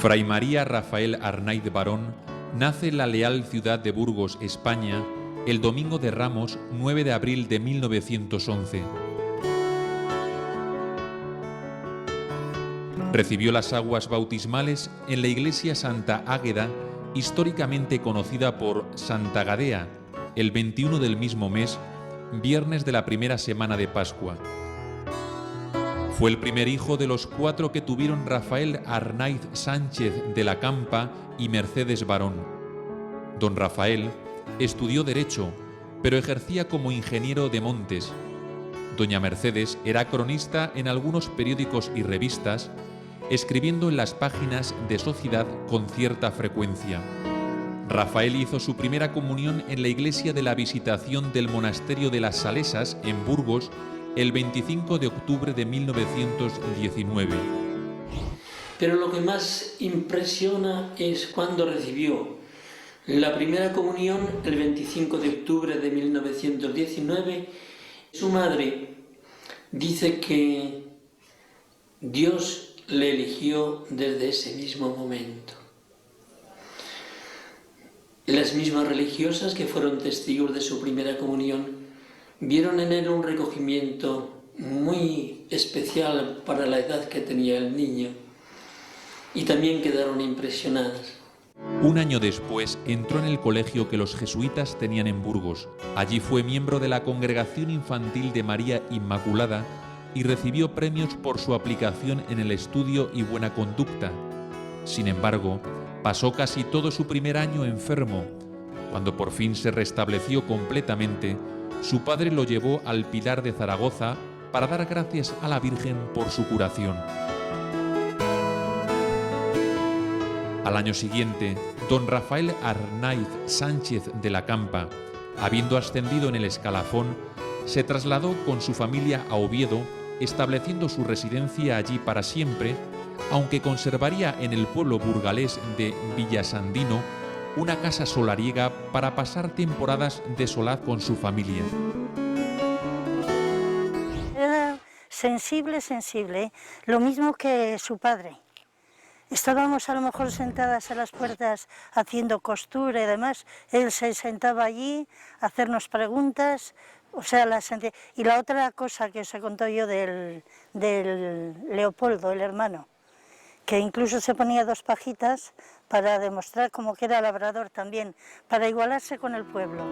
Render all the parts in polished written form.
Fray María Rafael Arnaiz Barón nace en la leal ciudad de Burgos, España, el domingo de Ramos, 9 de abril de 1911. Recibió las aguas bautismales en la iglesia Santa Águeda, históricamente conocida por Santa Gadea, el 21 del mismo mes, viernes de la primera semana de Pascua. Fue el primer hijo de los 4 que tuvieron Rafael Arnaiz Sánchez de la Campa y Mercedes Barón. Don Rafael estudió Derecho, pero ejercía como ingeniero de montes. Doña Mercedes era cronista en algunos periódicos y revistas, escribiendo en las páginas de Sociedad con cierta frecuencia. Rafael hizo su primera comunión en la iglesia de la Visitación del Monasterio de las Salesas, en Burgos, el 25 de octubre de 1919. Pero lo que más impresiona es cuando recibió la primera comunión el 25 de octubre de 1919. Su madre dice que Dios le eligió desde ese mismo momento. Las mismas religiosas que fueron testigos de su primera comunión vieron en él un recogimiento muy especial para la edad que tenía el niño y también quedaron impresionadas. Un año después entró en el colegio que los jesuitas tenían en Burgos. Allí fue miembro de la Congregación Infantil de María Inmaculada y recibió premios por su aplicación en el estudio y buena conducta. Sin embargo, pasó casi todo su primer año enfermo. Cuando por fin se restableció completamente, su padre lo llevó al Pilar de Zaragoza para dar gracias a la Virgen por su curación. Al año siguiente, don Rafael Arnaiz Sánchez de la Campa, habiendo ascendido en el escalafón, se trasladó con su familia a Oviedo, estableciendo su residencia allí para siempre, aunque conservaría en el pueblo burgalés de Villasandino una casa solariega para pasar temporadas de solaz con su familia. Era sensible, lo mismo que su padre. Estábamos a lo mejor sentadas a las puertas haciendo costura y demás, él se sentaba allí a hacernos preguntas, o sea, y la otra cosa que os he contado yo del Leopoldo, el hermano, que incluso se ponía 2 pajitas para demostrar como que era labrador también, para igualarse con el pueblo.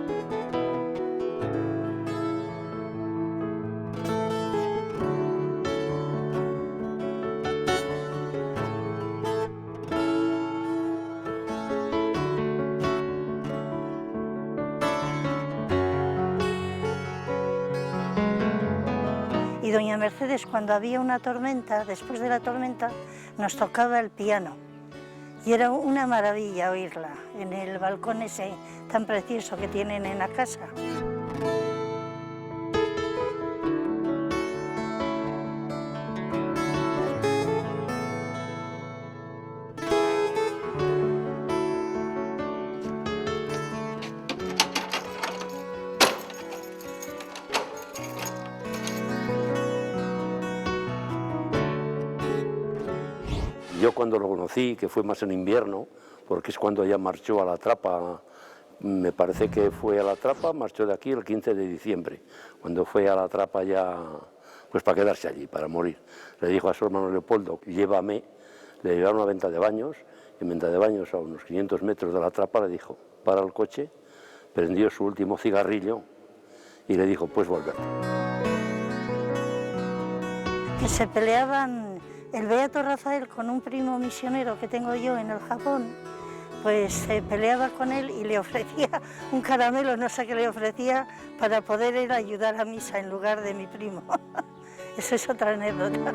Y doña Mercedes, cuando había una tormenta, después de la tormenta, nos tocaba el piano. Y era una maravilla oírla en el balcón ese tan precioso que tienen en la casa. Yo cuando lo conocí, que fue más en invierno, porque es cuando ya marchó a la Trapa, me parece que fue a la Trapa, marchó de aquí el 15 de diciembre, cuando fue a la Trapa ya, pues para quedarse allí, para morir. Le dijo a su hermano Leopoldo, llévame, le llevaron a Venta de Baños, y en Venta de Baños, a unos 500 metros de la Trapa, le dijo, para el coche, prendió su último cigarrillo y le dijo, pues volver. Que se peleaban el Beato Rafael con un primo misionero que tengo yo en el Japón, pues se peleaba con él y le ofrecía un caramelo, no sé qué le ofrecía, para poder ir a ayudar a misa en lugar de mi primo. Esa es otra anécdota.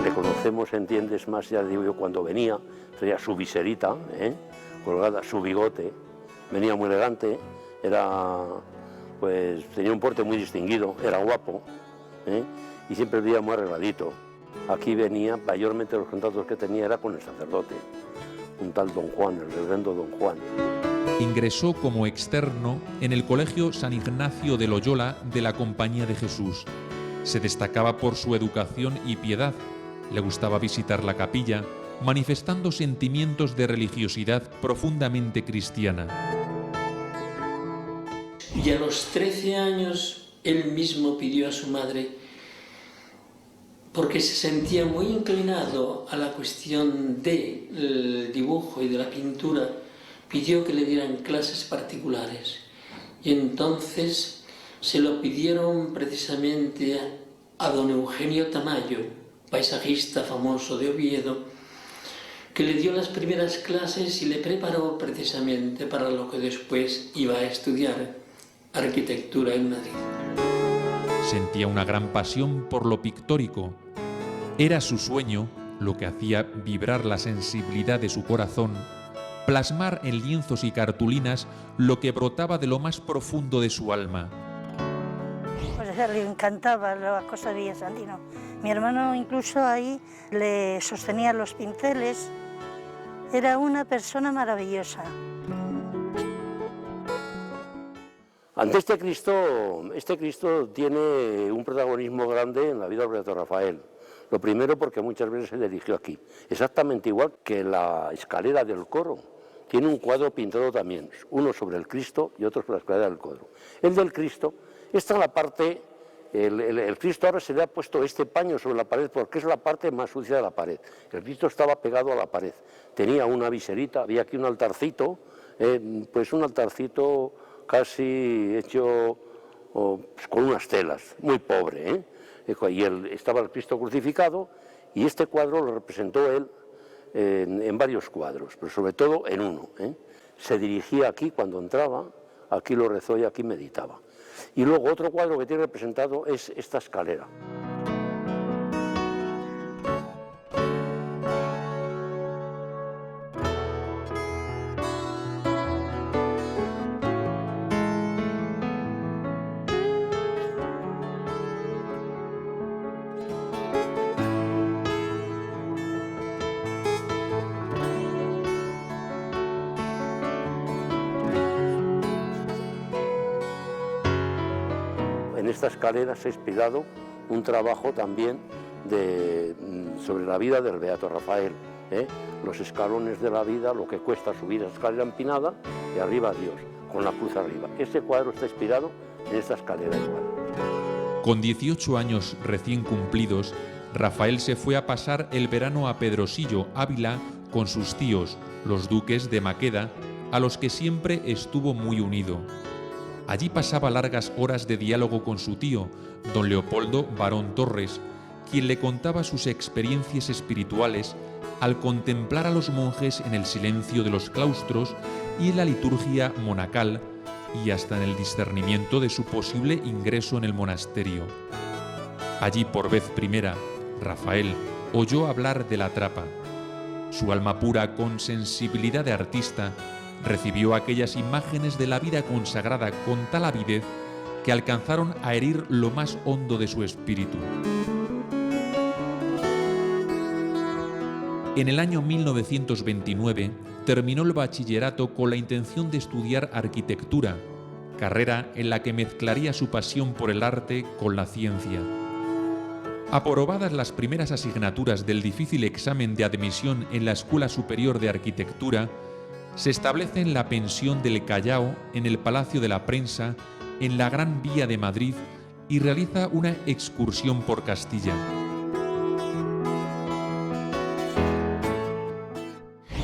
Le conocemos, entiendes, más, ya digo yo, cuando venía, traía su viserita, colgada, su bigote, venía muy elegante, pues tenía un porte muy distinguido, era guapo, y siempre vivía muy arregladito. Aquí venía, mayormente los contactos que tenía era con el sacerdote, un tal don Juan, el reverendo don Juan. Ingresó como externo en el Colegio San Ignacio de Loyola de la Compañía de Jesús. Se destacaba por su educación y piedad, Le gustaba visitar la capilla, manifestando sentimientos de religiosidad profundamente cristiana. Y a los 13 años él mismo pidió a su madre, porque se sentía muy inclinado a la cuestión del dibujo y de la pintura, pidió que le dieran clases particulares. Y entonces se lo pidieron precisamente a don Eugenio Tamayo, paisajista famoso de Oviedo, que le dio las primeras clases y le preparó precisamente para lo que después iba a estudiar, arquitectura en Madrid. Sentía una gran pasión por lo pictórico. Era su sueño, lo que hacía vibrar la sensibilidad de su corazón, plasmar en lienzos y cartulinas lo que brotaba de lo más profundo de su alma. Pues le encantaba la cosa de Villasandino. Mi hermano incluso ahí le sostenía los pinceles. Era una persona maravillosa. Ante este Cristo tiene un protagonismo grande en la vida del Beato Rafael. Lo primero porque muchas veces se dirigió aquí. Exactamente igual que la escalera del coro. Tiene un cuadro pintado también, uno sobre el Cristo y otro sobre la escalera del coro. El del Cristo, esta es la parte, el Cristo ahora se le ha puesto este paño sobre la pared porque es la parte más sucia de la pared. El Cristo estaba pegado a la pared. Tenía una viserita, había aquí un altarcito, pues un altarcito casi hecho pues con unas telas, muy pobre, y estaba el Cristo crucificado y este cuadro lo representó él en varios cuadros, pero sobre todo en uno. Se dirigía aquí cuando entraba, aquí lo rezó y aquí meditaba. Y luego otro cuadro que tiene representado es esta escalera. En esta escalera se ha inspirado un trabajo también sobre la vida del Beato Rafael, los escalones de la vida, lo que cuesta subir a la escalera empinada y arriba a Dios, con la cruz arriba. Este cuadro está inspirado en esta escalera igual. Con 18 años recién cumplidos, Rafael se fue a pasar el verano a Pedrosillo, Ávila, con sus tíos, los duques de Maqueda, a los que siempre estuvo muy unido. Allí pasaba largas horas de diálogo con su tío, don Leopoldo Barón Torres, quien le contaba sus experiencias espirituales al contemplar a los monjes en el silencio de los claustros y en la liturgia monacal, y hasta en el discernimiento de su posible ingreso en el monasterio. Allí por vez primera, Rafael oyó hablar de la trapa. Su alma pura, con sensibilidad de artista, recibió aquellas imágenes de la vida consagrada con tal avidez que alcanzaron a herir lo más hondo de su espíritu. En el año 1929 terminó el bachillerato con la intención de estudiar arquitectura, carrera en la que mezclaría su pasión por el arte con la ciencia. Aprobadas las primeras asignaturas del difícil examen de admisión en la Escuela Superior de Arquitectura, se establece en la pensión del Callao, en el Palacio de la Prensa, en la Gran Vía de Madrid, y realiza una excursión por Castilla.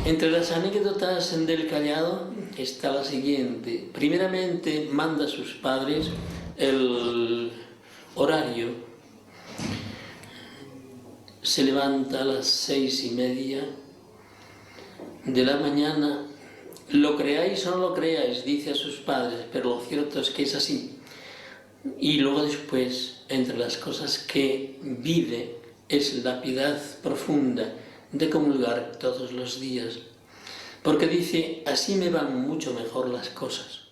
Entre las anécdotas del Callao está la siguiente. Primeramente manda a sus padres el horario. Se levanta a las 6:30 de la mañana. Lo creáis o no lo creáis, dice a sus padres, pero lo cierto es que es así. Y luego después, entre las cosas que vive, es la piedad profunda de comulgar todos los días, porque dice, así me van mucho mejor las cosas.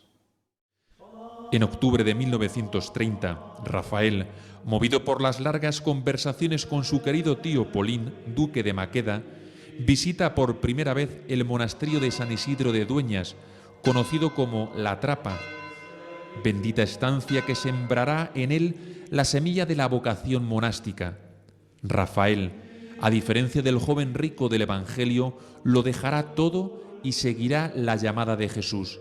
En octubre de 1930, Rafael, movido por las largas conversaciones con su querido tío Polín, duque de Maqueda, visita por primera vez el monasterio de San Isidro de Dueñas, conocido como La Trapa, bendita estancia que sembrará en él la semilla de la vocación monástica. Rafael, A diferencia del joven rico del Evangelio, lo dejará todo y seguirá la llamada de Jesús.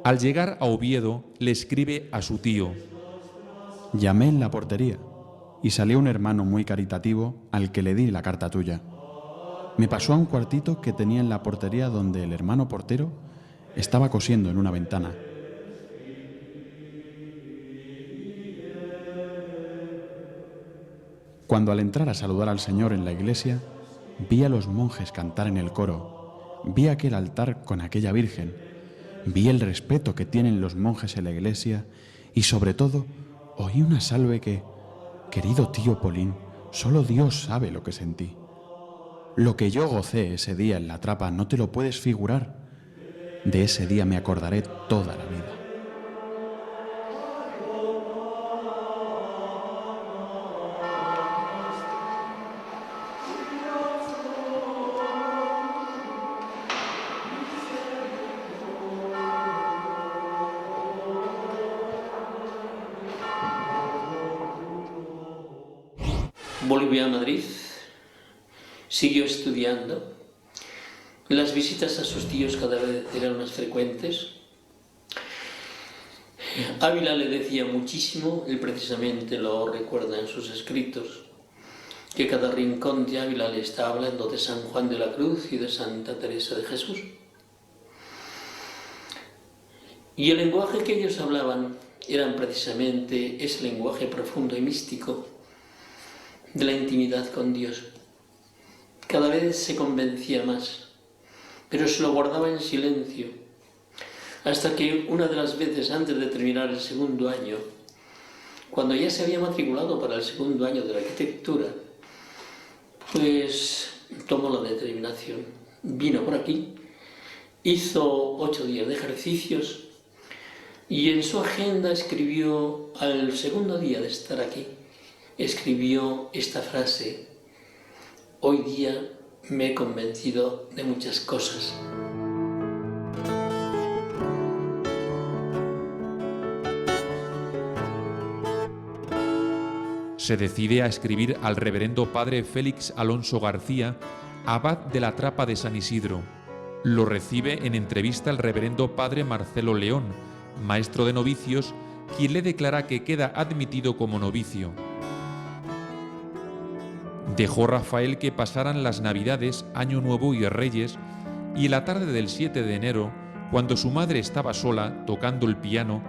Al llegar a Oviedo, le escribe a su tío: Llamé en la portería y salió un hermano muy caritativo al que le di la carta tuya. Me pasó a un cuartito que tenía en la portería donde el hermano portero estaba cosiendo en una ventana. Cuando al entrar a saludar al Señor en la iglesia, vi a los monjes cantar en el coro, vi aquel altar con aquella Virgen, vi el respeto que tienen los monjes en la iglesia y sobre todo oí una salve que, querido tío Polín, solo Dios sabe lo que sentí. Lo que yo gocé ese día en la trapa no te lo puedes figurar. De ese día me acordaré toda la vida. Volvió a Madrid, siguió estudiando, las visitas a sus tíos cada vez eran más frecuentes. Ávila le decía muchísimo, él precisamente lo recuerda en sus escritos, que cada rincón de Ávila le está hablando de San Juan de la Cruz y de Santa Teresa de Jesús. Y el lenguaje que ellos hablaban era precisamente ese lenguaje profundo y místico de la intimidad con Dios. Cada vez se convencía más, pero se lo guardaba en silencio, hasta que una de las veces antes de terminar el segundo año, cuando ya se había matriculado para el segundo año de la arquitectura, pues tomó la determinación, vino por aquí, hizo 8 días de ejercicios y en su agenda escribió, al segundo día de estar aquí, escribió esta frase: hoy día me he convencido de muchas cosas. Se decide a escribir al reverendo padre Félix Alonso García, abad de la Trapa de San Isidro. Lo recibe en entrevista el reverendo padre Marcelo León, maestro de novicios, quien le declara que queda admitido como novicio. Dejó Rafael que pasaran las Navidades, Año Nuevo y Reyes, y en la tarde del 7 de enero, cuando su madre estaba sola, tocando el piano,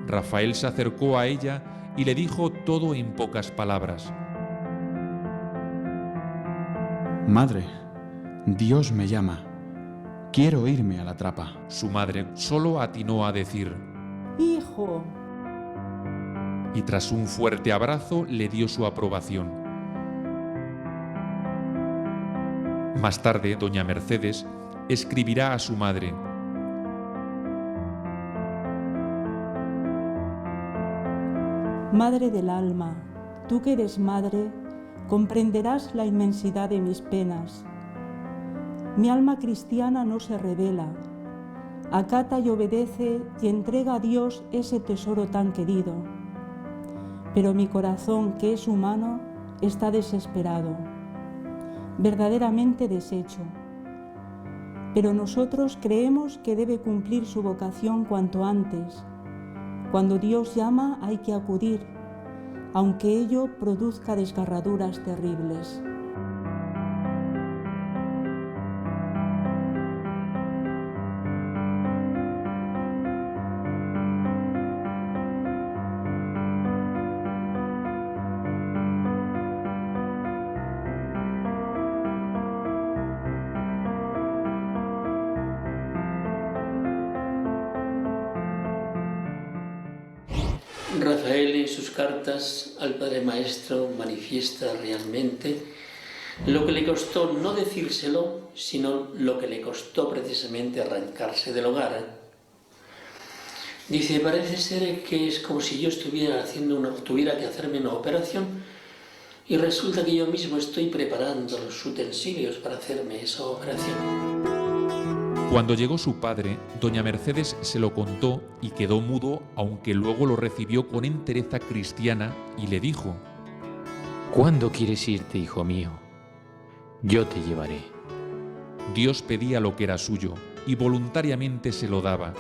Rafael se acercó a ella y le dijo todo en pocas palabras. Madre, Dios me llama. Quiero irme a la trapa. Su madre solo atinó a decir: ¡Hijo! Y tras un fuerte abrazo le dio su aprobación. Más tarde, doña Mercedes escribirá a su madre: Madre del alma, tú que eres madre, comprenderás la inmensidad de mis penas. Mi alma cristiana no se revela, acata y obedece y entrega a Dios ese tesoro tan querido. Pero mi corazón, que es humano, está desesperado, verdaderamente deshecho. Pero nosotros creemos que debe cumplir su vocación cuanto antes. Cuando Dios llama hay que acudir, aunque ello produzca desgarraduras terribles. Rafael en sus cartas al Padre Maestro manifiesta realmente lo que le costó no decírselo, sino lo que le costó precisamente arrancarse del hogar. Dice: parece ser que es como si yo tuviera que hacerme una operación y resulta que yo mismo estoy preparando los utensilios para hacerme esa operación. Cuando llegó su padre, doña Mercedes se lo contó y quedó mudo, aunque luego lo recibió con entereza cristiana y le dijo: ¿Cuándo quieres irte, hijo mío? Yo te llevaré. Dios pedía lo que era suyo y voluntariamente se lo daba.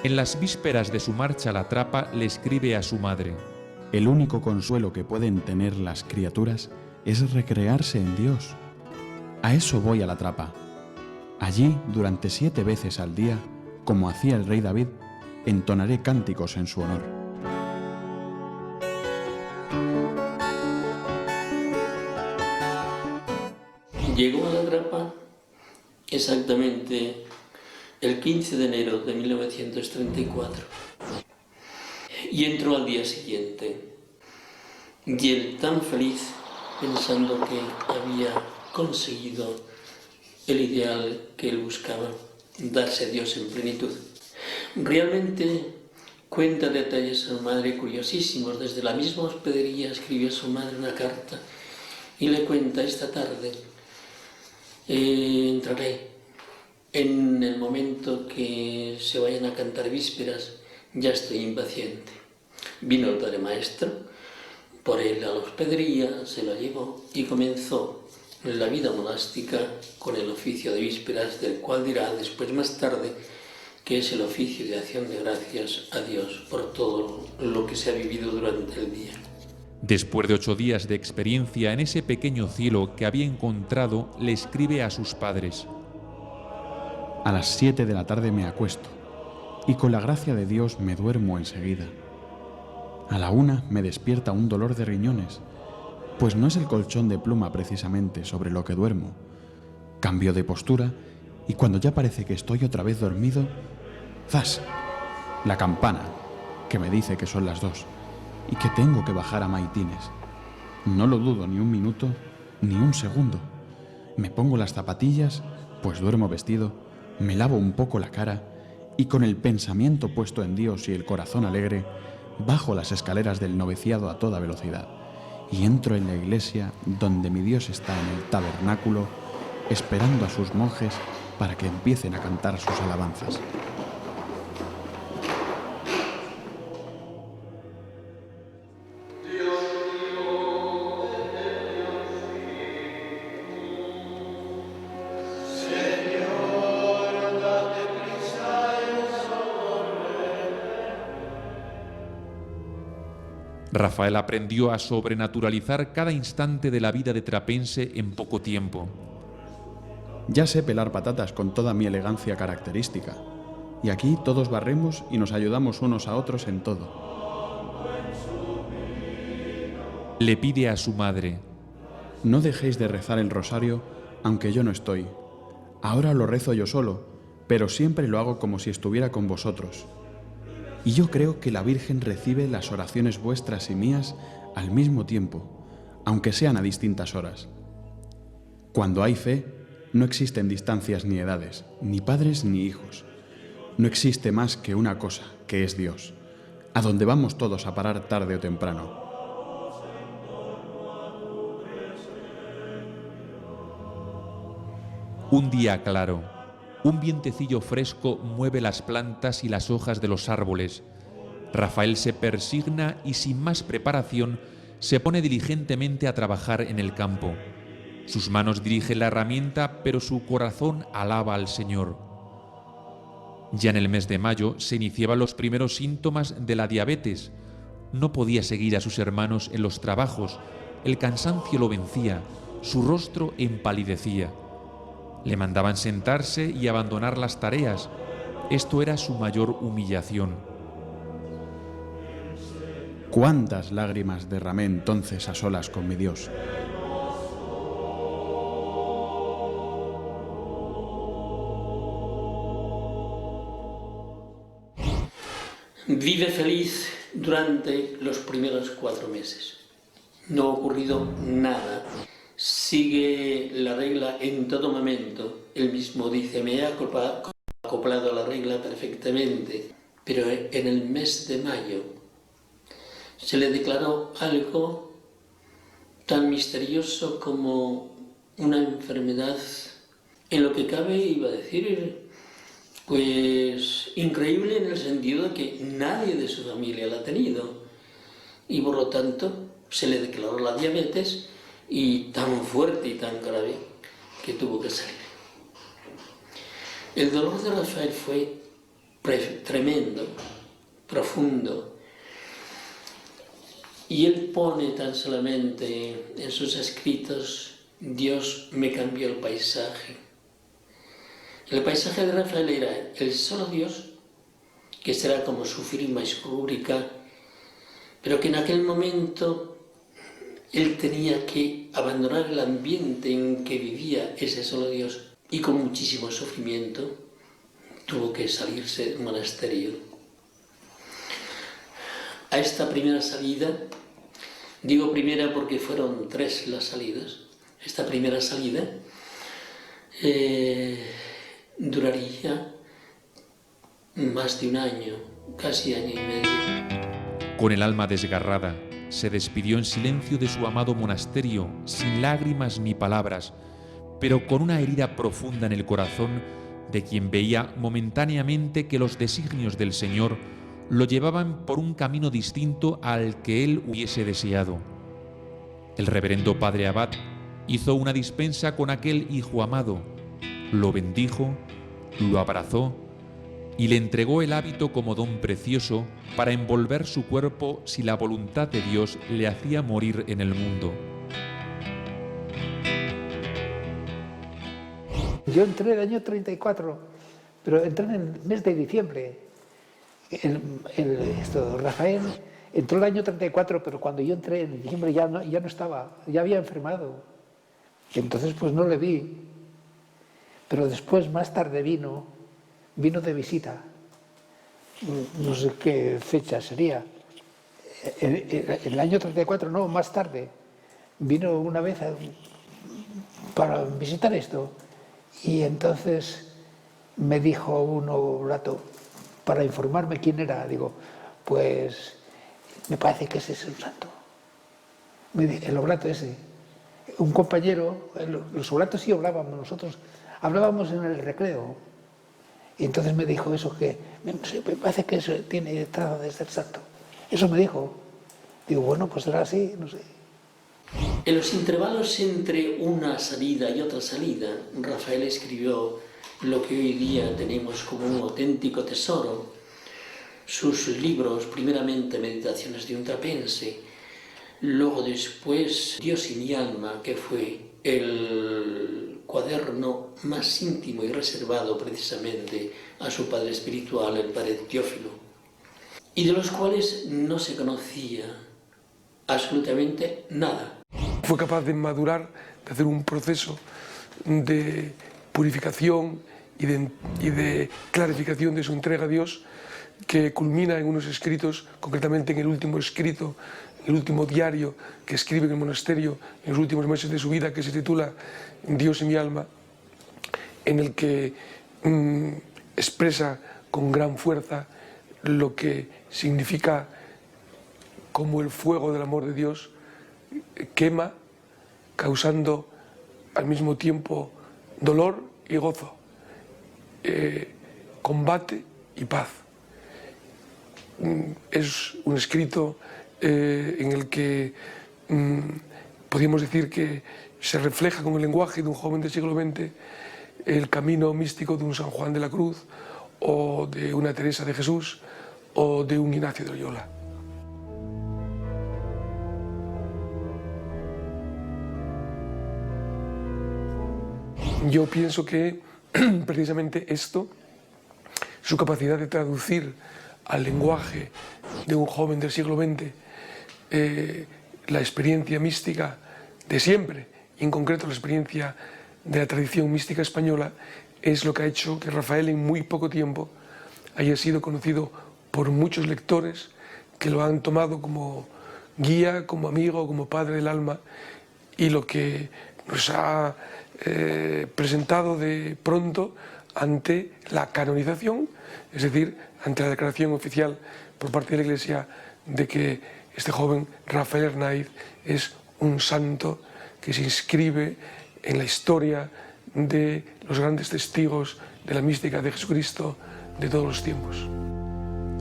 En las vísperas de su marcha a la trapa le escribe a su madre: El único consuelo que pueden tener las criaturas es recrearse en Dios. A eso voy a la trapa. Allí, durante 7 veces al día, como hacía el rey David, entonaré cánticos en su honor. Llegó a la trapa exactamente el 15 de enero de 1934 y entró al día siguiente. Y él tan feliz, pensando que había conseguido el ideal que él buscaba, darse a Dios en plenitud. Realmente cuenta detalles a su madre curiosísimos. Desde la misma hospedería escribió a su madre una carta y le cuenta: esta tarde entraré. En el momento que se vayan a cantar vísperas, ya estoy impaciente. Vino el padre maestro, por él a la hospedería, se lo llevó y comenzó la vida monástica con el oficio de vísperas, del cual dirá después, más tarde, que es el oficio de acción de gracias a Dios por todo lo que se ha vivido durante el día. Después de 8 días de experiencia en ese pequeño cielo que había encontrado, le escribe a sus padres: A las 7 de la tarde me acuesto y con la gracia de Dios me duermo enseguida. A la 1 me despierta un dolor de riñones, pues no es el colchón de pluma precisamente sobre lo que duermo. Cambio de postura y cuando ya parece que estoy otra vez dormido, ¡zas!, la campana, que me dice que son las 2 y que tengo que bajar a Maitines. No lo dudo ni un minuto, ni un segundo. Me pongo las zapatillas, pues duermo vestido, me lavo un poco la cara y con el pensamiento puesto en Dios y el corazón alegre, bajo las escaleras del noviciado a toda velocidad y entro en la iglesia donde mi Dios está en el tabernáculo, esperando a sus monjes para que empiecen a cantar sus alabanzas. Rafael aprendió a sobrenaturalizar cada instante de la vida de trapense en poco tiempo. Ya sé pelar patatas con toda mi elegancia característica, y aquí todos barremos y nos ayudamos unos a otros en todo. Le pide a su madre: No dejéis de rezar el rosario, aunque yo no estoy. Ahora lo rezo yo solo, pero siempre lo hago como si estuviera con vosotros. Y yo creo que la Virgen recibe las oraciones vuestras y mías al mismo tiempo, aunque sean a distintas horas. Cuando hay fe, no existen distancias ni edades, ni padres ni hijos. No existe más que una cosa, que es Dios, a donde vamos todos a parar tarde o temprano. Un día claro, un vientecillo fresco mueve las plantas y las hojas de los árboles. Rafael se persigna y sin más preparación se pone diligentemente a trabajar en el campo. Sus manos dirigen la herramienta, pero su corazón alaba al Señor. Ya en el mes de mayo se iniciaban los primeros síntomas de la diabetes. No podía seguir a sus hermanos en los trabajos, el cansancio lo vencía, su rostro empalidecía. Le mandaban sentarse y abandonar las tareas. Esto era su mayor humillación. ¿Cuántas lágrimas derramé entonces a solas con mi Dios? Vive feliz durante los primeros 4 meses. No ha ocurrido nada. Sigue la regla en todo momento. Él mismo dice: me he acoplado a la regla perfectamente. Pero en el mes de mayo se le declaró algo tan misterioso como una enfermedad, en lo que cabe, iba a decir, pues increíble en el sentido de que nadie de su familia la ha tenido. Y por lo tanto se le declaró la diabetes y tan fuerte y tan grave que tuvo que salir. El dolor de Rafael fue tremendo, profundo, y él pone tan solamente en sus escritos: Dios me cambió el paisaje. El paisaje de Rafael era el solo Dios, que será como su firma escultórica, pero que en aquel momento él tenía que abandonar el ambiente en que vivía ese solo Dios, y con muchísimo sufrimiento tuvo que salirse del monasterio. A esta primera salida, digo primera porque fueron 3 las salidas, esta primera salida duraría más de un año, casi año y medio. Con el alma desgarrada, se despidió en silencio de su amado monasterio, sin lágrimas ni palabras, pero con una herida profunda en el corazón de quien veía momentáneamente que los designios del Señor lo llevaban por un camino distinto al que él hubiese deseado. El reverendo padre Abad hizo una dispensa con aquel hijo amado, lo bendijo, lo abrazó y le entregó el hábito como don precioso para envolver su cuerpo si la voluntad de Dios le hacía morir en el mundo. Yo entré el año 34, pero entré en el mes de diciembre. Rafael entró el año 34, pero cuando yo entré en diciembre ya no estaba, ya había enfermado. Y entonces pues no le vi. Pero después, más tarde, vino de visita. No sé qué fecha sería. El año 34, no, más tarde. Vino una vez para visitar esto. Y entonces me dijo un oblato, para informarme quién era, digo, pues me parece que ese es el santo. El oblato ese. Un compañero, los oblatos sí hablábamos, nosotros hablábamos en el recreo. Y entonces me dijo eso, que me parece que eso tiene traza de ser santo. Eso me dijo. Digo, bueno, pues será así, no sé. En los intervalos entre una salida y otra salida, Rafael escribió lo que hoy día tenemos como un auténtico tesoro. Sus libros, primeramente Meditaciones de un trapense, luego después Dios y mi alma, que fue el cuaderno más íntimo y reservado precisamente a su padre espiritual, el padre Teófilo, y de los cuales no se conocía absolutamente nada. Fue capaz de madurar, de hacer un proceso de purificación y de clarificación de su entrega a Dios, que culmina en unos escritos, concretamente en el último escrito, el último diario que escribe en el monasterio en los últimos meses de su vida, que se titula Dios y mi alma, en el que expresa con gran fuerza lo que significa cómo el fuego del amor de Dios quema, causando al mismo tiempo dolor y gozo, combate y paz. Es un escrito en el que podríamos decir que se refleja con el lenguaje de un joven del siglo XX el camino místico de un San Juan de la Cruz, o de una Teresa de Jesús, o de un Ignacio de Loyola. Yo pienso que precisamente esto, su capacidad de traducir al lenguaje de un joven del siglo XX la experiencia mística de siempre, y en concreto la experiencia de la tradición mística española, es lo que ha hecho que Rafael en muy poco tiempo haya sido conocido por muchos lectores que lo han tomado como guía, como amigo, como padre del alma, y lo que nos ha presentado de pronto ante la canonización, es decir, ante la declaración oficial por parte de la Iglesia de que este joven Rafael Arnaiz es un santo que se inscribe en la historia de los grandes testigos de la mística de Jesucristo de todos los tiempos.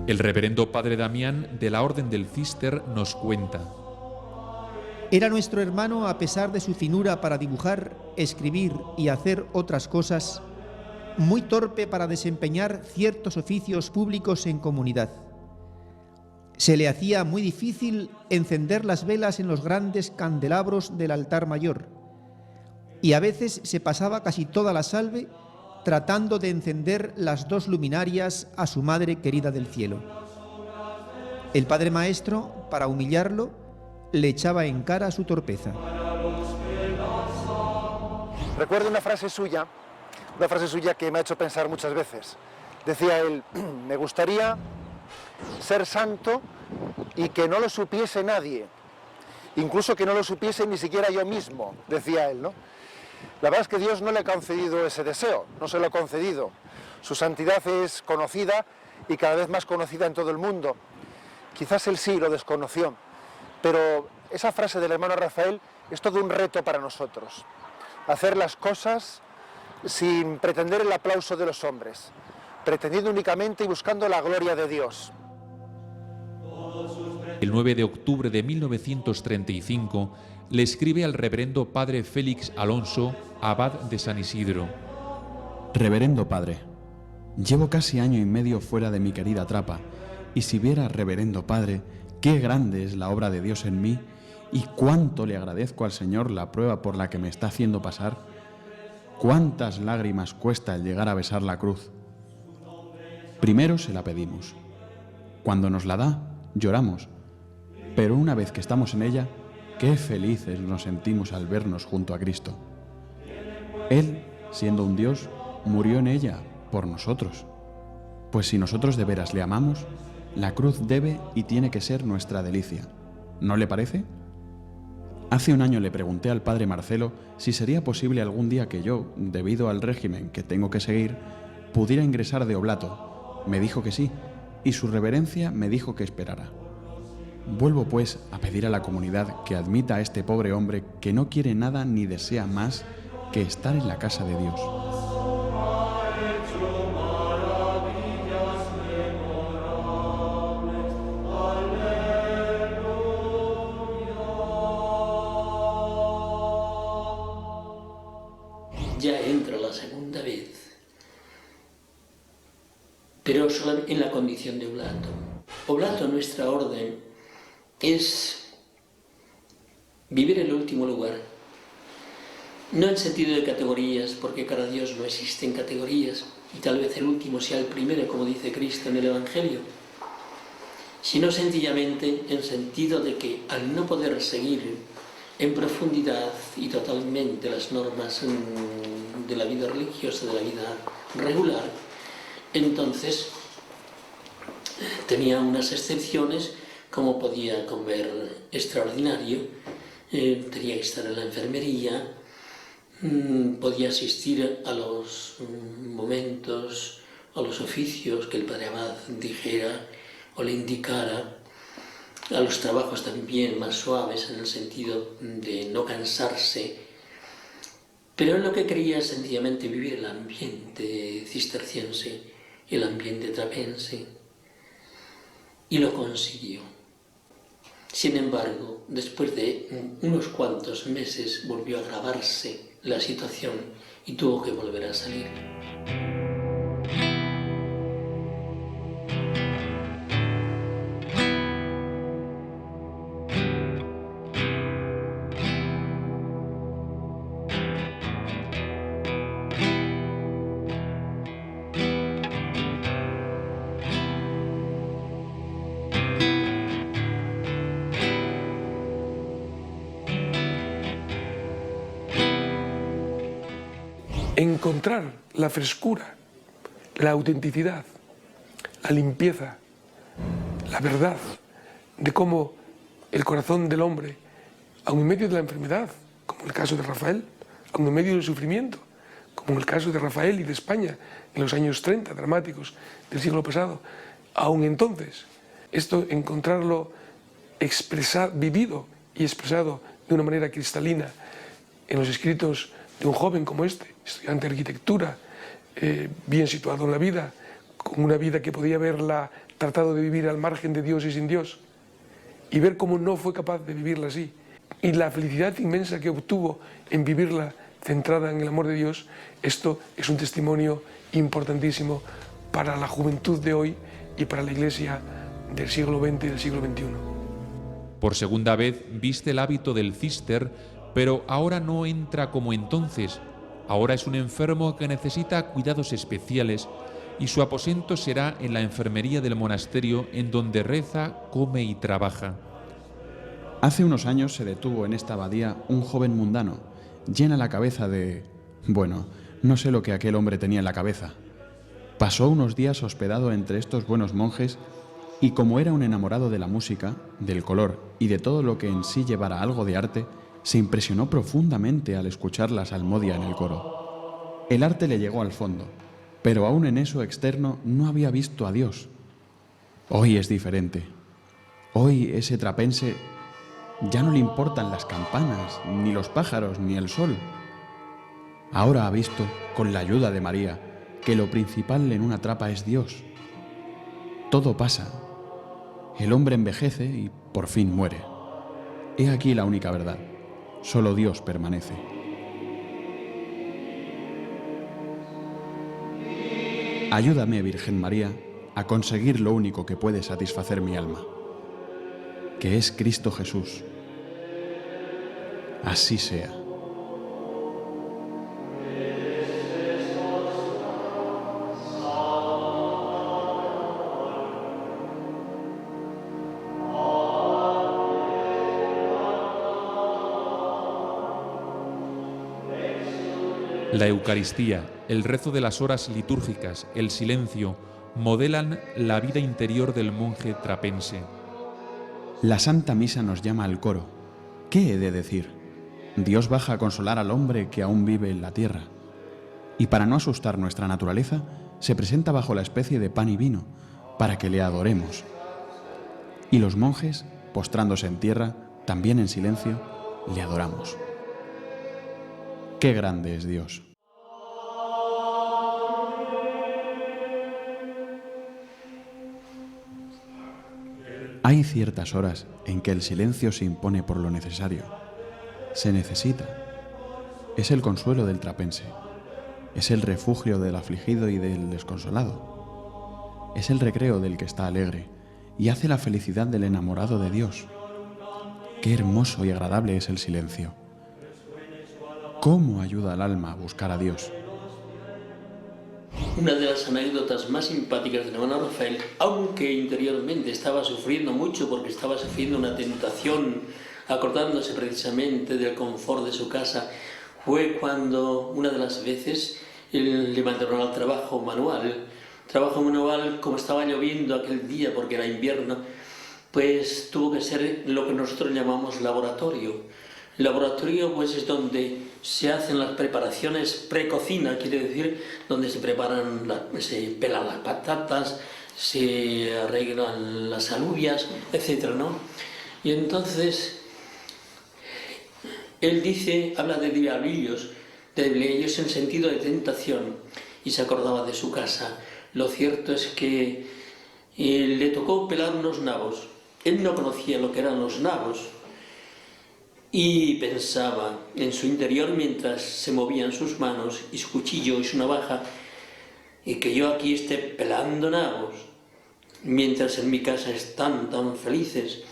El reverendo padre Damián de la Orden del Císter nos cuenta: Era nuestro hermano a pesar de su finura para dibujar, escribir y hacer otras cosas, muy torpe para desempeñar ciertos oficios públicos en comunidad. Se le hacía muy difícil encender las velas en los grandes candelabros del altar mayor, y a veces se pasaba casi toda la salve tratando de encender las 2 luminarias a su madre querida del cielo. El padre maestro, para humillarlo, le echaba en cara su torpeza. Recuerdo una frase suya que me ha hecho pensar muchas veces. Decía él: me gustaría ser santo y que no lo supiese nadie, incluso que no lo supiese ni siquiera yo mismo, decía él, ¿no? La verdad es que Dios no le ha concedido ese deseo, no se lo ha concedido. Su santidad es conocida y cada vez más conocida en todo el mundo. Quizás él sí lo desconoció, pero esa frase del hermano Rafael es todo un reto para nosotros. Hacer las cosas sin pretender el aplauso de los hombres, pretendiendo únicamente y buscando la gloria de Dios. El 9 de octubre de 1935 le escribe al reverendo padre Félix Alonso, abad de San Isidro. Reverendo padre, llevo casi año y medio fuera de mi querida Trapa, y si viera, reverendo padre, qué grande es la obra de Dios en mí y cuánto le agradezco al Señor la prueba por la que me está haciendo pasar, cuántas lágrimas cuesta el llegar a besar la cruz. Primero se la pedimos. Cuando nos la da, lloramos, pero una vez que estamos en ella, qué felices nos sentimos al vernos junto a Cristo. Él, siendo un Dios, murió en ella por nosotros. Pues si nosotros de veras le amamos, la cruz debe y tiene que ser nuestra delicia. ¿No le parece? Hace un año le pregunté al padre Marcelo si sería posible algún día que yo, debido al régimen que tengo que seguir, pudiera ingresar de oblato. Me dijo que sí, y su reverencia me dijo que esperara. Vuelvo pues a pedir a la comunidad que admita a este pobre hombre que no quiere nada ni desea más que estar en la casa de Dios. Ya entra la segunda vez, pero solo en la condición de oblato. Oblato, nuestra orden, es vivir en el último lugar, no en sentido de categorías, porque para Dios no existen categorías, y tal vez el último sea el primero, como dice Cristo en el Evangelio, sino sencillamente en sentido de que al no poder seguir en profundidad y totalmente las normas de la vida religiosa, de la vida regular, entonces tenía unas excepciones, como podía comer extraordinario, tenía que estar en la enfermería, podía asistir a los momentos, a los oficios que el padre abad dijera o le indicara, a los trabajos también más suaves en el sentido de no cansarse, pero él lo que quería es sencillamente vivir el ambiente cisterciense, el ambiente trapense, y lo consiguió. Sin embargo, después de unos cuantos meses volvió a agravarse la situación y tuvo que volver a salir. Encontrar la frescura, la autenticidad, la limpieza, la verdad de cómo el corazón del hombre, aun en medio de la enfermedad, como en el caso de Rafael, aun en medio del sufrimiento, como en el caso de Rafael y de España en los años 30, dramáticos del siglo pasado, aun entonces, esto encontrarlo vivido y expresado de una manera cristalina en los escritos de un joven como este, estudiante de arquitectura, bien situado en la vida, con una vida que podía haberla tratado de vivir al margen de Dios y sin Dios, y ver cómo no fue capaz de vivirla así, y la felicidad inmensa que obtuvo en vivirla centrada en el amor de Dios, esto es un testimonio importantísimo para la juventud de hoy y para la Iglesia del siglo XX y del siglo XXI. Por segunda vez viste el hábito del cister, pero ahora no entra como entonces. Ahora es un enfermo que necesita cuidados especiales y su aposento será en la enfermería del monasterio, en donde reza, come y trabaja. Hace unos años se detuvo en esta abadía un joven mundano, llena la cabeza de... Bueno, no sé lo que aquel hombre tenía en la cabeza. Pasó unos días hospedado entre estos buenos monjes y como era un enamorado de la música, del color y de todo lo que en sí llevara algo de arte, se impresionó profundamente al escuchar la salmodia en el coro. El arte le llegó al fondo, pero aún en eso externo no había visto a Dios. Hoy es diferente. Hoy ese trapense ya no le importan las campanas, ni los pájaros, ni el sol. Ahora ha visto, con la ayuda de María, que lo principal en una trapa es Dios. Todo pasa. El hombre envejece y por fin muere. He aquí la única verdad. Solo Dios permanece. Ayúdame, Virgen María, a conseguir lo único que puede satisfacer mi alma, que es Cristo Jesús. Así sea. La Eucaristía, el rezo de las horas litúrgicas, el silencio, modelan la vida interior del monje trapense. La Santa Misa nos llama al coro. ¿Qué he de decir? Dios baja a consolar al hombre que aún vive en la tierra. Y para no asustar nuestra naturaleza, se presenta bajo la especie de pan y vino, para que le adoremos. Y los monjes, postrándose en tierra, también en silencio, le adoramos. ¡Qué grande es Dios! Hay ciertas horas en que el silencio se impone por lo necesario. Se necesita. Es el consuelo del trapense. Es el refugio del afligido y del desconsolado. Es el recreo del que está alegre y hace la felicidad del enamorado de Dios. Qué hermoso y agradable es el silencio. ¿Cómo ayuda al alma a buscar a Dios? Una de las anécdotas más simpáticas del hermano Rafael, aunque interiormente estaba sufriendo mucho porque estaba sufriendo una tentación, acordándose precisamente del confort de su casa, fue cuando una de las veces le mandaron al trabajo manual, como estaba lloviendo aquel día porque era invierno, pues tuvo que ser lo que nosotros llamamos laboratorio. El laboratorio pues es donde se hacen las preparaciones precocina, quiere decir, donde se preparan, se pelan las patatas, se arreglan las alubias, etc., ¿no? Y entonces él habla de diablillos en sentido de tentación, y se acordaba de su casa. Lo cierto es que le tocó pelar unos nabos. Él no conocía lo que eran los nabos y pensaba en su interior mientras se movían sus manos y su cuchillo y su navaja, y que yo aquí esté pelando nabos mientras en mi casa están tan felices.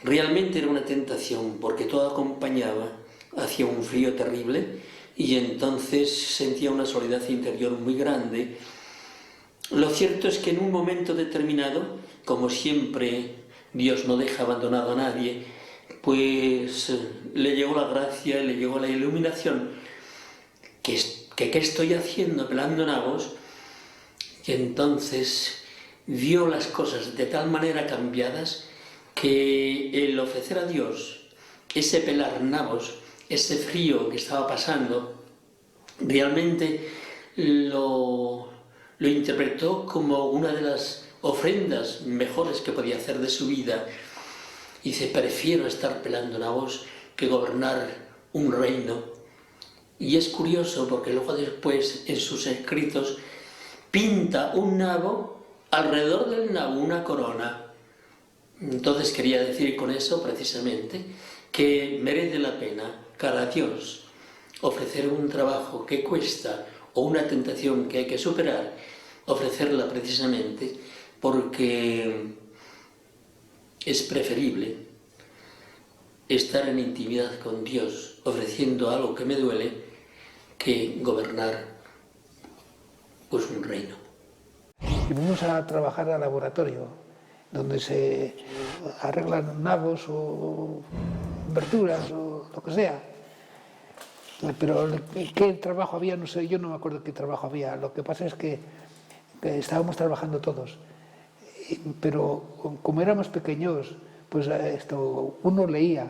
Realmente era una tentación porque todo acompañaba hacia un frío terrible y entonces sentía una soledad interior muy grande. Lo cierto es que en un momento determinado, como siempre Dios no deja abandonado a nadie, pues le llegó la gracia, le llegó la iluminación, que qué estoy haciendo pelando nabos, y entonces vio las cosas de tal manera cambiadas que el ofrecer a Dios ese pelar nabos, ese frío que estaba pasando, realmente lo interpretó como una de las ofrendas mejores que podía hacer de su vida. Dice, prefiero estar pelando nabos que gobernar un reino. Y es curioso porque luego después en sus escritos pinta un nabo, alrededor del nabo una corona. Entonces quería decir con eso precisamente que merece la pena, cara a Dios, ofrecer un trabajo que cuesta o una tentación que hay que superar, ofrecerla precisamente porque es preferible estar en intimidad con Dios ofreciendo algo que me duele que gobernar pues un reino. Y fuimos a trabajar al laboratorio, donde se arreglan nabos o verduras o lo que sea. Pero qué trabajo había, no sé, yo no me acuerdo qué trabajo había. Lo que pasa es que estábamos trabajando todos. Pero como éramos pequeños, pues uno leía.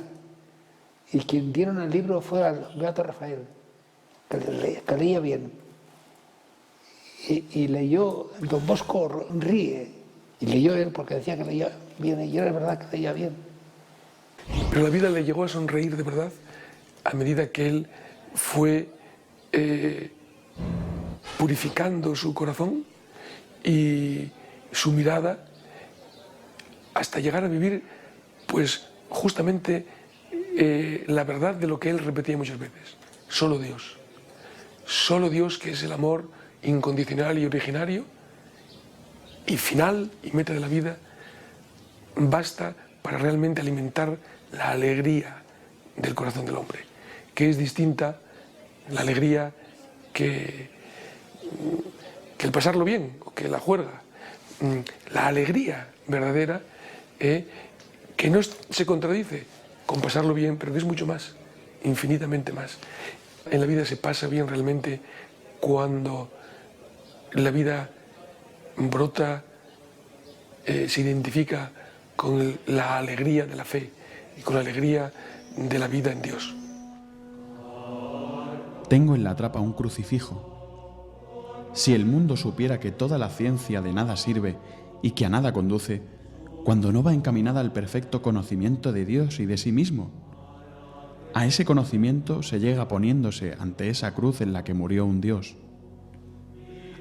Y quien dieron el libro fue al Beato Rafael, que leía bien. Y leyó, Don Bosco ríe, y leyó él porque decía que leía bien, y era verdad que leía bien. Pero la vida le llegó a sonreír de verdad a medida que él fue purificando su corazón y su mirada hasta llegar a vivir pues justamente la verdad de lo que él repetía muchas veces: solo Dios, que es el amor incondicional y originario y final y meta de la vida, basta para realmente alimentar la alegría del corazón del hombre, que es distinta la alegría que el pasarlo bien o que la juerga. La alegría verdadera que no se contradice con pasarlo bien, pero que es mucho más, infinitamente más. En la vida se pasa bien realmente cuando la vida brota, se identifica con la alegría de la fe y con la alegría de la vida en Dios. Tengo en la trapa un crucifijo. Si el mundo supiera que toda la ciencia de nada sirve y que a nada conduce, cuando no va encaminada al perfecto conocimiento de Dios y de sí mismo. A ese conocimiento se llega poniéndose ante esa cruz en la que murió un Dios.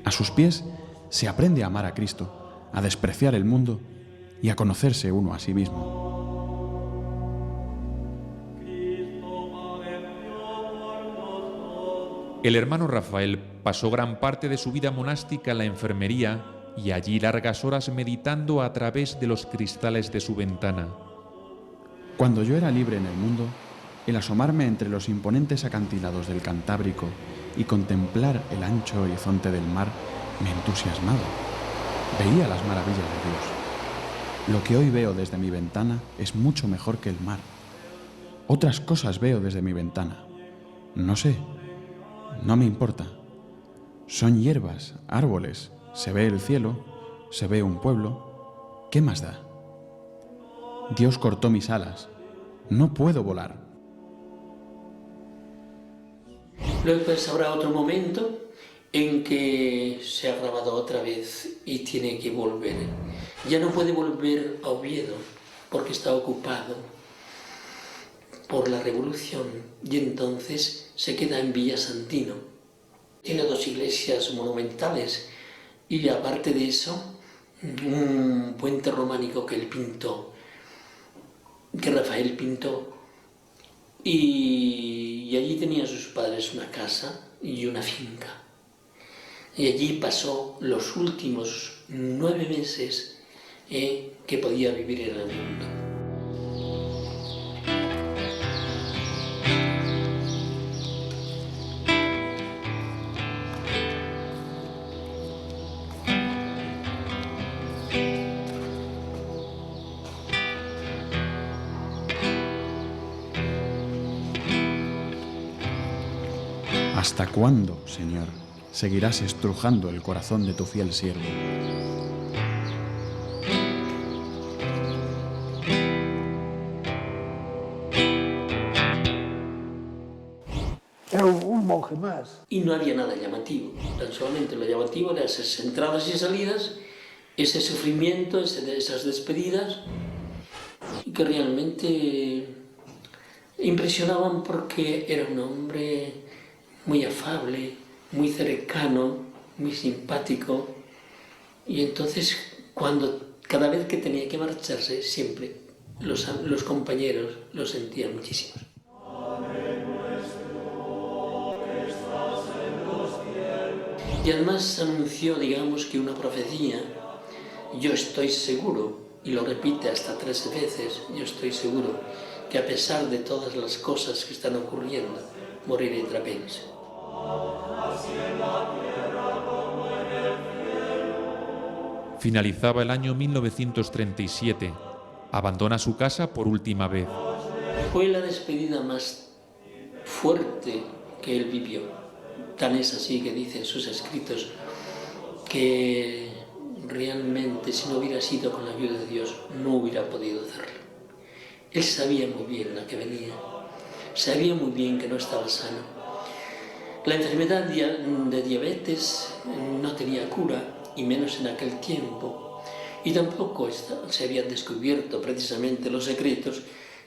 A sus pies se aprende a amar a Cristo, a despreciar el mundo y a conocerse uno a sí mismo. El hermano Rafael pasó gran parte de su vida monástica en la enfermería y allí largas horas meditando a través de los cristales de su ventana. Cuando yo era libre en el mundo, el asomarme entre los imponentes acantilados del Cantábrico y contemplar el ancho horizonte del mar me entusiasmaba. Veía las maravillas de Dios. Lo que hoy veo desde mi ventana es mucho mejor que el mar. Otras cosas veo desde mi ventana. No sé, no me importa. Son hierbas, árboles, se ve el cielo, se ve un pueblo. ¿Qué más da? Dios cortó mis alas. No puedo volar. Luego pues habrá otro momento en que se ha grabado otra vez y tiene que volver. Ya no puede volver a Oviedo porque está ocupado por la revolución y entonces se queda en Villasantino. Tiene 2 iglesias monumentales y aparte de eso un puente románico que él pintó, que Rafael pintó, y allí tenía sus padres una casa y una finca. Y allí pasó los últimos 9 meses que podía vivir en el mundo. ¿Hasta cuándo, Señor, seguirás estrujando el corazón de tu fiel siervo? Era un monje más. Y no había nada llamativo, tan solamente lo llamativo eran esas entradas y salidas, ese sufrimiento, esas despedidas, que realmente impresionaban porque era un hombre muy afable, muy cercano, muy simpático, y entonces cada vez que tenía que marcharse siempre los compañeros lo sentían muchísimo. Y además anunció, digamos, que una profecía, yo estoy seguro, y lo repite hasta 13 veces, yo estoy seguro, que a pesar de todas las cosas que están ocurriendo, moriré trapense. Finalizaba el año 1937. Abandona su casa por última vez. Fue la despedida más fuerte que él vivió. Tan es así que dice en sus escritos que realmente si no hubiera sido con la ayuda de Dios no hubiera podido hacerlo. Él sabía muy bien la que venía, sabía muy bien que no estaba sano. La enfermedad de diabetes no tenía cura, y menos en aquel tiempo, y tampoco se habían descubierto precisamente los secretos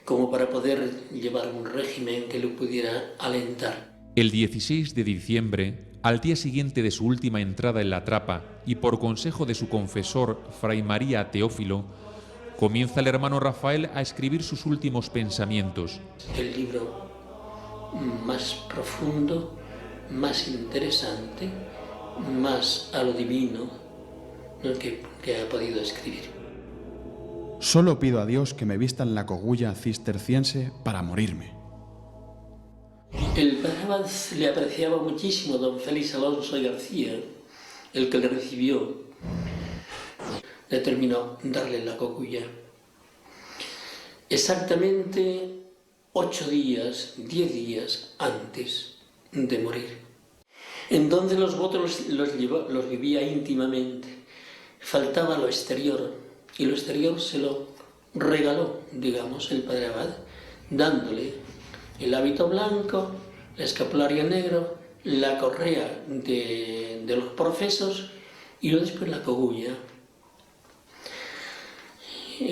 como para poder llevar un régimen que lo pudiera alentar. El 16 de diciembre, al día siguiente de su última entrada en la trapa y por consejo de su confesor, Fray María Teófilo, comienza el hermano Rafael a escribir sus últimos pensamientos. El libro más profundo, más interesante, más a lo divino que ha podido escribir. Solo pido a Dios que me vistan la cogulla cisterciense para morirme. El padre Abad le apreciaba muchísimo a don Félix Alonso y García, el que le recibió, determinó darle la cogulla. Exactamente 10 días antes de morir. Entonces los votos los vivía íntimamente. Faltaba lo exterior, y lo exterior se lo regaló, digamos, el padre Abad, dándole el hábito blanco, el escapulario negro, la correa de los profesos y luego después la cogulla.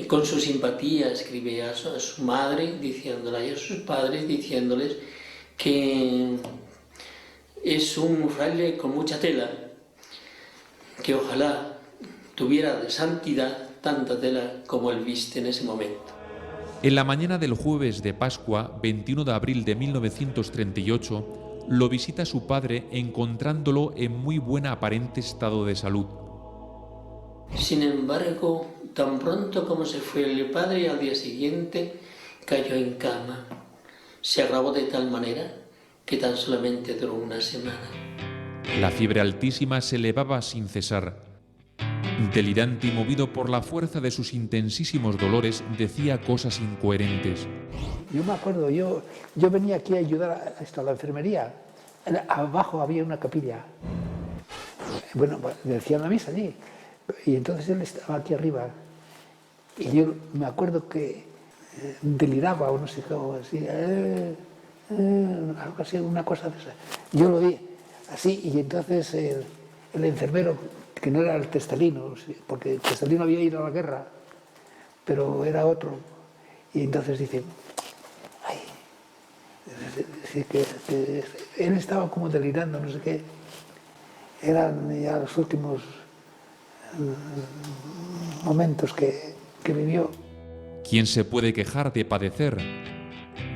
Con su simpatía escribe a su madre, diciéndole, y a sus padres, diciéndoles que es un fraile con mucha tela, que ojalá tuviera de santidad tanta tela como él viste en ese momento. En la mañana del jueves de Pascua, 21 de abril de 1938, lo visita su padre encontrándolo en muy buen aparente estado de salud. Sin embargo, tan pronto como se fue el padre, al día siguiente cayó en cama. Se agravó de tal manera que tan solamente duró una semana. La fiebre altísima se elevaba sin cesar. Delirante y movido por la fuerza de sus intensísimos dolores, decía cosas incoherentes. Yo me acuerdo, yo venía aquí a ayudar a la enfermería. Abajo había una capilla. Bueno, decían la misa allí. Y entonces él estaba aquí arriba. Y yo me acuerdo que deliraba o no sé cómo, así, algo así, una cosa de esa. Yo lo vi así y entonces el enfermero, que no era el Testalino, porque el Testalino había ido a la guerra, pero era otro. Y entonces dice, ay, que él estaba como delirando, no sé qué. Eran ya los últimos momentos que vivió. ¿Quién se puede quejar de padecer?,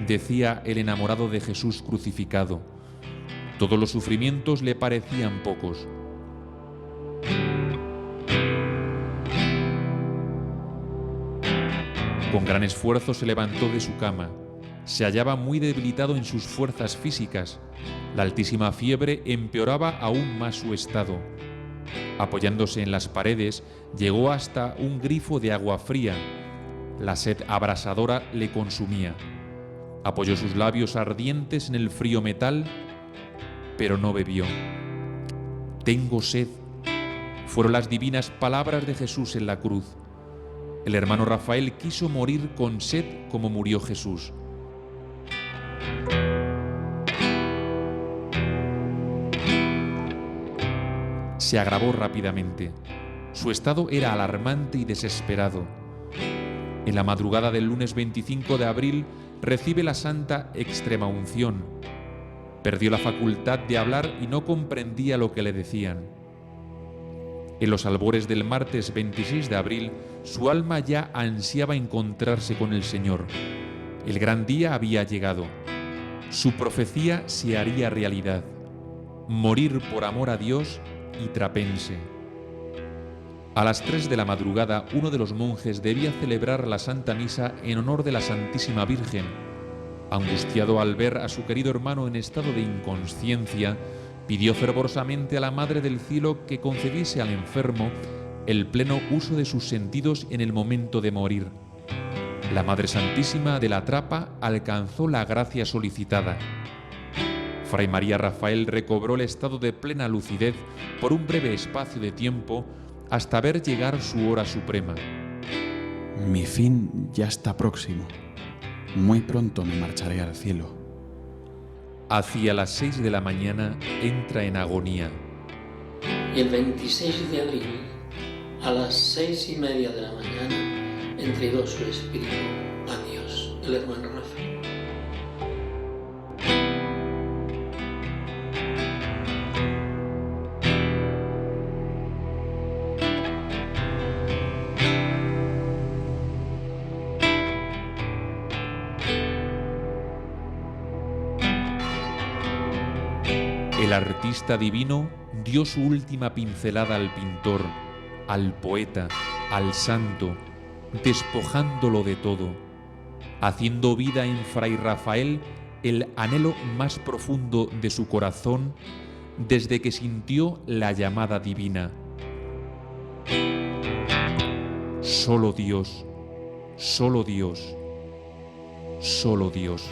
decía el enamorado de Jesús crucificado. Todos los sufrimientos le parecían pocos. Con gran esfuerzo se levantó de su cama. Se hallaba muy debilitado en sus fuerzas físicas. La altísima fiebre empeoraba aún más su estado. Apoyándose en las paredes, llegó hasta un grifo de agua fría. La sed abrasadora le consumía. Apoyó sus labios ardientes en el frío metal, pero no bebió. «Tengo sed», fueron las divinas palabras de Jesús en la cruz. El hermano Rafael quiso morir con sed como murió Jesús. Se agravó rápidamente. Su estado era alarmante y desesperado. En la madrugada del lunes 25 de abril recibe la Santa Extremaunción. Perdió la facultad de hablar y no comprendía lo que le decían. En los albores del martes 26 de abril, su alma ya ansiaba encontrarse con el Señor. El gran día había llegado. Su profecía se haría realidad. Morir por amor a Dios y trapense. A las 3 de la madrugada, uno de los monjes debía celebrar la Santa Misa en honor de la Santísima Virgen. Angustiado al ver a su querido hermano en estado de inconsciencia, pidió fervorosamente a la Madre del Cielo que concediese al enfermo el pleno uso de sus sentidos en el momento de morir. La Madre Santísima de la Trapa alcanzó la gracia solicitada. Fray María Rafael recobró el estado de plena lucidez por un breve espacio de tiempo hasta ver llegar su hora suprema. Mi fin ya está próximo. Muy pronto me marcharé al cielo. Hacia las 6 de la mañana entra en agonía. Y el 26 de abril, a las 6:30 de la mañana, entregó su espíritu a Dios, el hermano Rafael. El artista divino dio su última pincelada al pintor, al poeta, al santo, despojándolo de todo, haciendo vida en Fray Rafael el anhelo más profundo de su corazón desde que sintió la llamada divina. Solo Dios, solo Dios, solo Dios.